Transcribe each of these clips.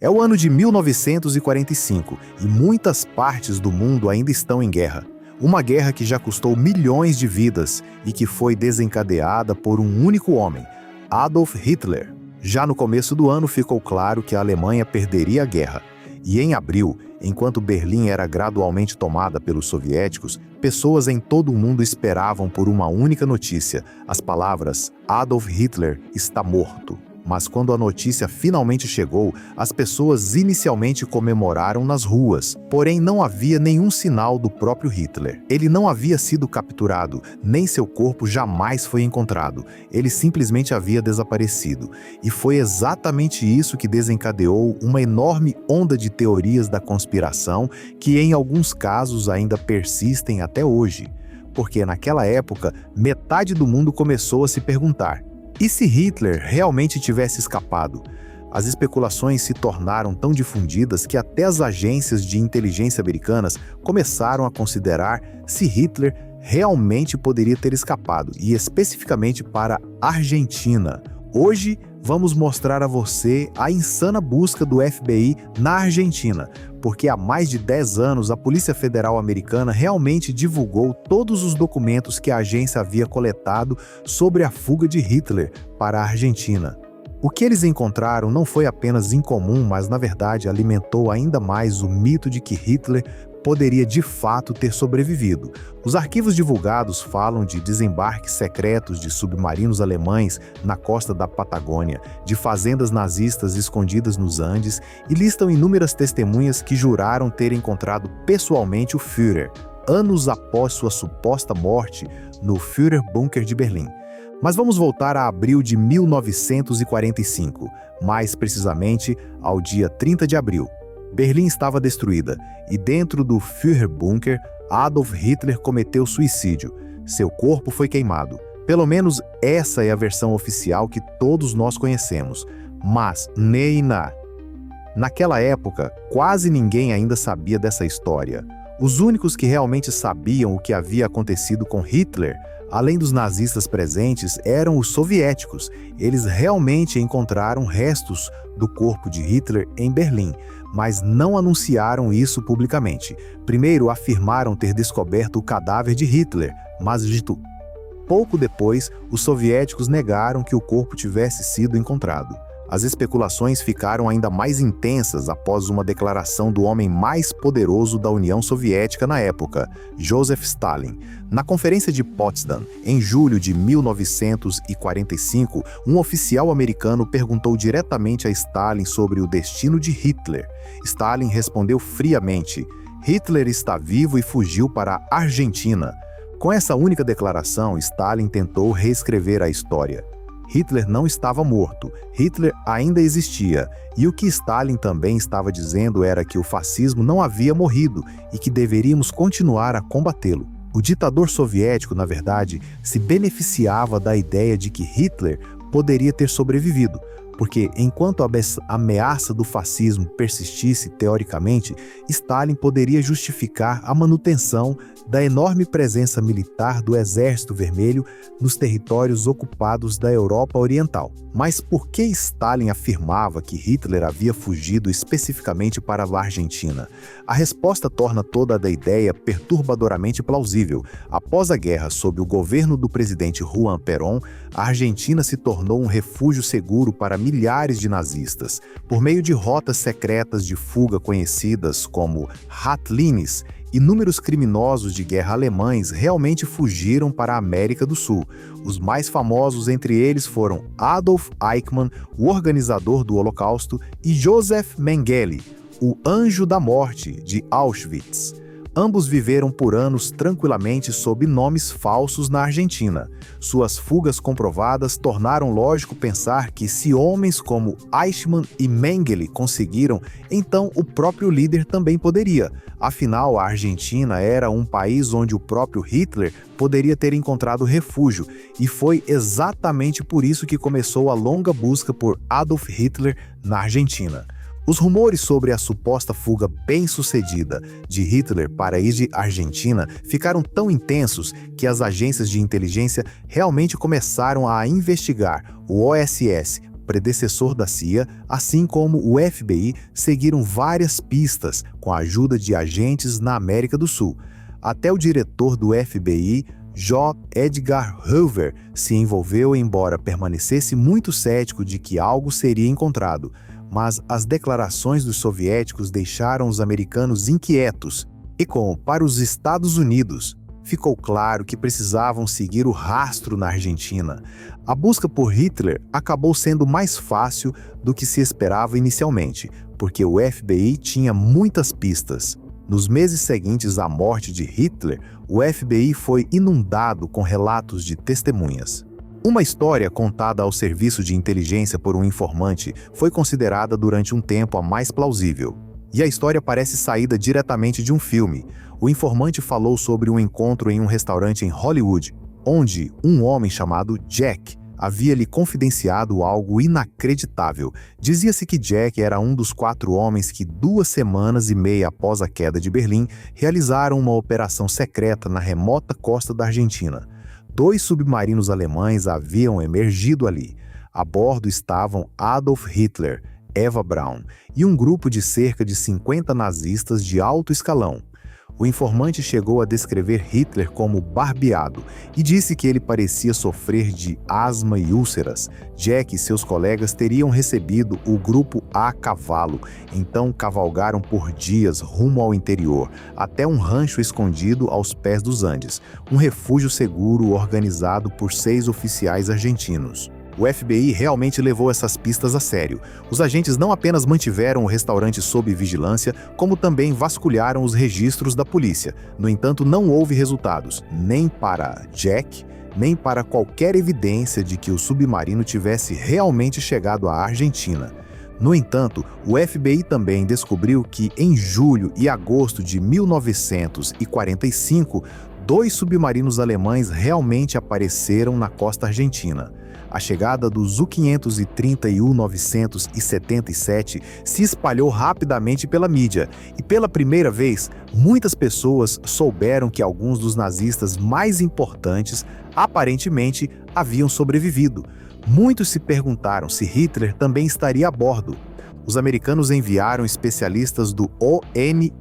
É o ano de 1945 e muitas partes do mundo ainda estão em guerra. Uma guerra que já custou milhões de vidas e que foi desencadeada por um único homem, Adolf Hitler. Já no começo do ano ficou claro que a Alemanha perderia a guerra. E em abril, enquanto Berlim era gradualmente tomada pelos soviéticos, pessoas em todo o mundo esperavam por uma única notícia: as palavras "Adolf Hitler está morto". Mas quando a notícia finalmente chegou, as pessoas inicialmente comemoraram nas ruas. Porém, não havia nenhum sinal do próprio Hitler. Ele não havia sido capturado, nem seu corpo jamais foi encontrado. Ele simplesmente havia desaparecido. E foi exatamente isso que desencadeou uma enorme onda de teorias da conspiração que, em alguns casos, ainda persistem até hoje. Porque naquela época, metade do mundo começou a se perguntar: e se Hitler realmente tivesse escapado? As especulações se tornaram tão difundidas que até as agências de inteligência americanas começaram a considerar se Hitler realmente poderia ter escapado, e especificamente para a Argentina. Hoje, vamos mostrar a você a insana busca do FBI na Argentina, porque há mais de 10 anos a Polícia Federal Americana realmente divulgou todos os documentos que a agência havia coletado sobre a fuga de Hitler para a Argentina. O que eles encontraram não foi apenas incomum, mas na verdade alimentou ainda mais o mito de que Hitler poderia de fato ter sobrevivido. Os arquivos divulgados falam de desembarques secretos de submarinos alemães na costa da Patagônia, de fazendas nazistas escondidas nos Andes, e listam inúmeras testemunhas que juraram ter encontrado pessoalmente o Führer, anos após sua suposta morte no Führer Bunker de Berlim. Mas vamos voltar a abril de 1945, mais precisamente ao dia 30 de abril. Berlim estava destruída, e dentro do Führer Bunker, Adolf Hitler cometeu suicídio. Seu corpo foi queimado. Pelo menos essa é a versão oficial que todos nós conhecemos. Mas, naquela época, quase ninguém ainda sabia dessa história. Os únicos que realmente sabiam o que havia acontecido com Hitler, além dos nazistas presentes, eram os soviéticos. Eles realmente encontraram restos do corpo de Hitler em Berlim, mas não anunciaram isso publicamente. Primeiro afirmaram ter descoberto o cadáver de Hitler, mas dito pouco depois, os soviéticos negaram que o corpo tivesse sido encontrado. As especulações ficaram ainda mais intensas após uma declaração do homem mais poderoso da União Soviética na época, Joseph Stalin. Na Conferência de Potsdam, em julho de 1945, um oficial americano perguntou diretamente a Stalin sobre o destino de Hitler. Stalin respondeu friamente: Hitler está vivo e fugiu para a Argentina. Com essa única declaração, Stalin tentou reescrever a história. Hitler não estava morto, Hitler ainda existia, e o que Stalin também estava dizendo era que o fascismo não havia morrido e que deveríamos continuar a combatê-lo. O ditador soviético, na verdade, se beneficiava da ideia de que Hitler poderia ter sobrevivido, porque enquanto a ameaça do fascismo persistisse teoricamente, Stalin poderia justificar a manutenção da enorme presença militar do Exército Vermelho nos territórios ocupados da Europa Oriental. Mas por que Stalin afirmava que Hitler havia fugido especificamente para a Argentina? A resposta torna toda a ideia perturbadoramente plausível. Após a guerra sob o governo do presidente Juan Perón, a Argentina se tornou um refúgio seguro para milhares de nazistas. Por meio de rotas secretas de fuga conhecidas como Ratlines, inúmeros criminosos de guerra alemães realmente fugiram para a América do Sul. Os mais famosos entre eles foram Adolf Eichmann, o organizador do Holocausto, e Joseph Mengele, o Anjo da Morte de Auschwitz. Ambos viveram por anos tranquilamente sob nomes falsos na Argentina. Suas fugas comprovadas tornaram lógico pensar que se homens como Eichmann e Mengele conseguiram, então o próprio líder também poderia. Afinal, a Argentina era um país onde o próprio Hitler poderia ter encontrado refúgio, e foi exatamente por isso que começou a longa busca por Adolf Hitler na Argentina. Os rumores sobre a suposta fuga bem-sucedida de Hitler para a Argentina ficaram tão intensos que as agências de inteligência realmente começaram a investigar. O OSS, predecessor da CIA, assim como o FBI, seguiram várias pistas com a ajuda de agentes na América do Sul. Até o diretor do FBI, J. Edgar Hoover, se envolveu, embora permanecesse muito cético de que algo seria encontrado. Mas as declarações dos soviéticos deixaram os americanos inquietos. E como para os Estados Unidos, ficou claro que precisavam seguir o rastro na Argentina. A busca por Hitler acabou sendo mais fácil do que se esperava inicialmente, porque o FBI tinha muitas pistas. Nos meses seguintes à morte de Hitler, o FBI foi inundado com relatos de testemunhas. Uma história contada ao serviço de inteligência por um informante foi considerada durante um tempo a mais plausível. E a história parece saída diretamente de um filme. O informante falou sobre um encontro em um restaurante em Hollywood, onde um homem chamado Jack havia lhe confidenciado algo inacreditável. Dizia-se que Jack era um dos 4 homens que 2 semanas e meia após a queda de Berlim realizaram uma operação secreta na remota costa da Argentina. 2 submarinos alemães haviam emergido ali. A bordo estavam Adolf Hitler, Eva Braun e um grupo de cerca de 50 nazistas de alto escalão. O informante chegou a descrever Hitler como barbeado e disse que ele parecia sofrer de asma e úlceras. Jack e seus colegas teriam recebido o grupo a cavalo, então cavalgaram por dias rumo ao interior, até um rancho escondido aos pés dos Andes, um refúgio seguro organizado por 6 oficiais argentinos. O FBI realmente levou essas pistas a sério. Os agentes não apenas mantiveram o restaurante sob vigilância, como também vasculharam os registros da polícia. No entanto, não houve resultados, nem para Jack, nem para qualquer evidência de que o submarino tivesse realmente chegado à Argentina. No entanto, o FBI também descobriu que, em julho e agosto de 1945, 2 submarinos alemães realmente apareceram na costa argentina. A chegada dos U-530 e U-977 se espalhou rapidamente pela mídia, e pela primeira vez, muitas pessoas souberam que alguns dos nazistas mais importantes, aparentemente, haviam sobrevivido. Muitos se perguntaram se Hitler também estaria a bordo. Os americanos enviaram especialistas do ONI,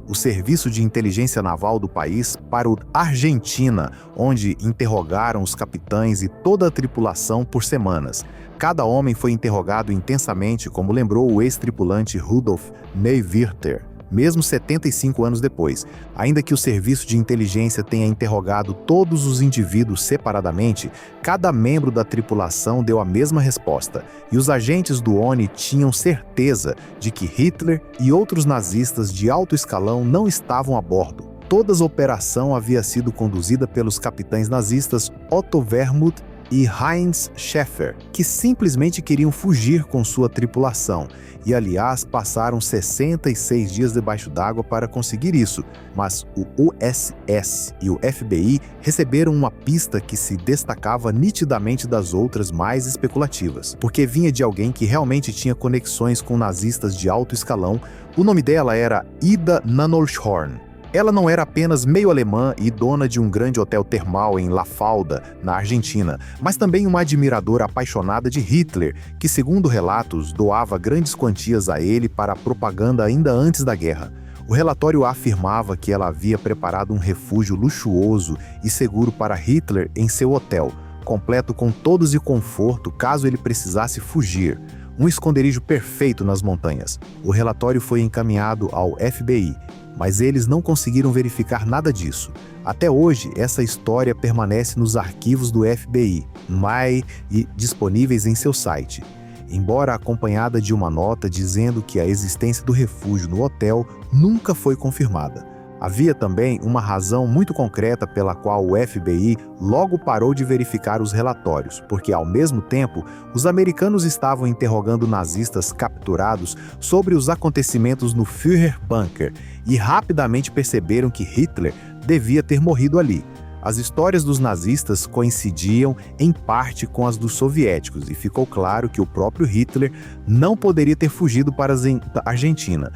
o Serviço de Inteligência Naval do país, para a Argentina, onde interrogaram os capitães e toda a tripulação por semanas. Cada homem foi interrogado intensamente, como lembrou o ex-tripulante Rudolf Neuwirth, mesmo 75 anos depois. Ainda que o Serviço de Inteligência tenha interrogado todos os indivíduos separadamente, cada membro da tripulação deu a mesma resposta, e os agentes do ONI tinham certeza de que Hitler e outros nazistas de alto escalão não estavam a bordo. Toda a operação havia sido conduzida pelos capitães nazistas Otto Wermuth e Heinz Schäfer, que simplesmente queriam fugir com sua tripulação, e aliás passaram 66 dias debaixo d'água para conseguir isso, mas o USS e o FBI receberam uma pista que se destacava nitidamente das outras mais especulativas, porque vinha de alguém que realmente tinha conexões com nazistas de alto escalão. O nome dela era Ida Nannolchorn. Ela não era apenas meio alemã e dona de um grande hotel termal em La Falda, na Argentina, mas também uma admiradora apaixonada de Hitler, que, segundo relatos, doava grandes quantias a ele para a propaganda ainda antes da guerra. O relatório afirmava que ela havia preparado um refúgio luxuoso e seguro para Hitler em seu hotel, completo com todos e conforto caso ele precisasse fugir. Um esconderijo perfeito nas montanhas. O relatório foi encaminhado ao FBI, mas eles não conseguiram verificar nada disso. Até hoje, essa história permanece nos arquivos do FBI, e disponíveis em seu site. Embora acompanhada de uma nota dizendo que a existência do refúgio no hotel nunca foi confirmada. Havia também uma razão muito concreta pela qual o FBI logo parou de verificar os relatórios, porque, ao mesmo tempo, os americanos estavam interrogando nazistas capturados sobre os acontecimentos no Führerbunker e rapidamente perceberam que Hitler devia ter morrido ali. As histórias dos nazistas coincidiam em parte com as dos soviéticos e ficou claro que o próprio Hitler não poderia ter fugido para a Argentina.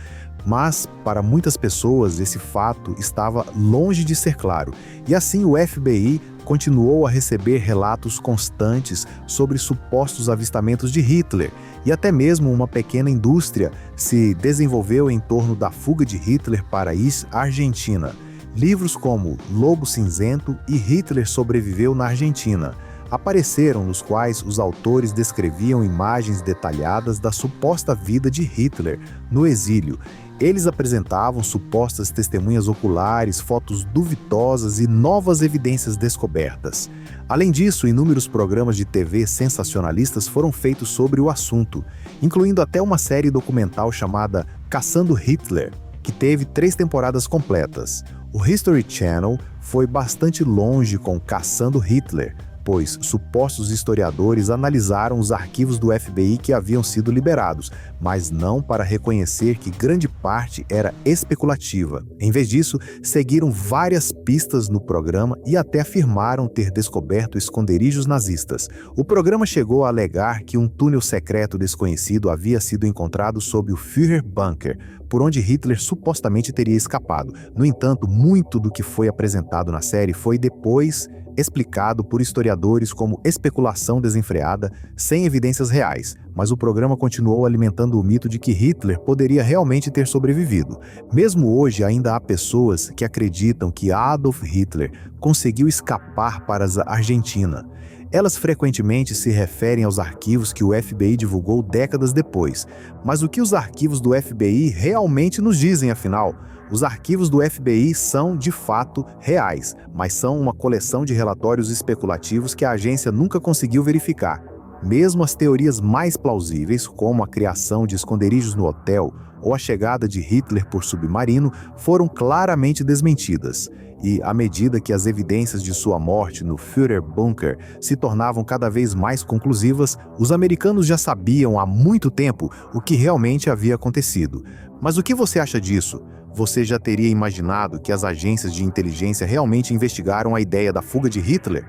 Mas, para muitas pessoas, esse fato estava longe de ser claro, e assim o FBI continuou a receber relatos constantes sobre supostos avistamentos de Hitler, e até mesmo uma pequena indústria se desenvolveu em torno da fuga de Hitler para a Argentina. Livros como Lobo Cinzento e Hitler Sobreviveu na Argentina apareceram, nos quais os autores descreviam imagens detalhadas da suposta vida de Hitler no exílio. Eles apresentavam supostas testemunhas oculares, fotos duvidosas e novas evidências descobertas. Além disso, inúmeros programas de TV sensacionalistas foram feitos sobre o assunto, incluindo até uma série documental chamada Caçando Hitler, que teve 3 temporadas completas. O History Channel foi bastante longe com Caçando Hitler, pois supostos historiadores analisaram os arquivos do FBI que haviam sido liberados, mas não para reconhecer que grande parte era especulativa. Em vez disso, seguiram várias pistas no programa e até afirmaram ter descoberto esconderijos nazistas. O programa chegou a alegar que um túnel secreto desconhecido havia sido encontrado sob o Führer Bunker, por onde Hitler supostamente teria escapado. No entanto, muito do que foi apresentado na série foi depois explicado por historiadores como especulação desenfreada, sem evidências reais, mas o programa continuou alimentando o mito de que Hitler poderia realmente ter sobrevivido. Mesmo hoje, ainda há pessoas que acreditam que Adolf Hitler conseguiu escapar para a Argentina. Elas frequentemente se referem aos arquivos que o FBI divulgou décadas depois. Mas o que os arquivos do FBI realmente nos dizem, afinal? Os arquivos do FBI são, de fato, reais, mas são uma coleção de relatórios especulativos que a agência nunca conseguiu verificar. Mesmo as teorias mais plausíveis, como a criação de esconderijos no hotel ou a chegada de Hitler por submarino, foram claramente desmentidas. E, à medida que as evidências de sua morte no Führer Bunker se tornavam cada vez mais conclusivas, os americanos já sabiam há muito tempo o que realmente havia acontecido. Mas o que você acha disso? Você já teria imaginado que as agências de inteligência realmente investigaram a ideia da fuga de Hitler?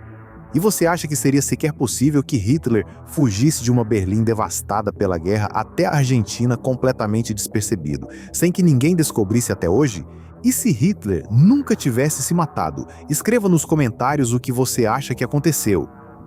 E você acha que seria sequer possível que Hitler fugisse de uma Berlim devastada pela guerra até a Argentina completamente despercebido, sem que ninguém descobrisse até hoje? E se Hitler nunca tivesse se matado? Escreva nos comentários o que você acha que aconteceu.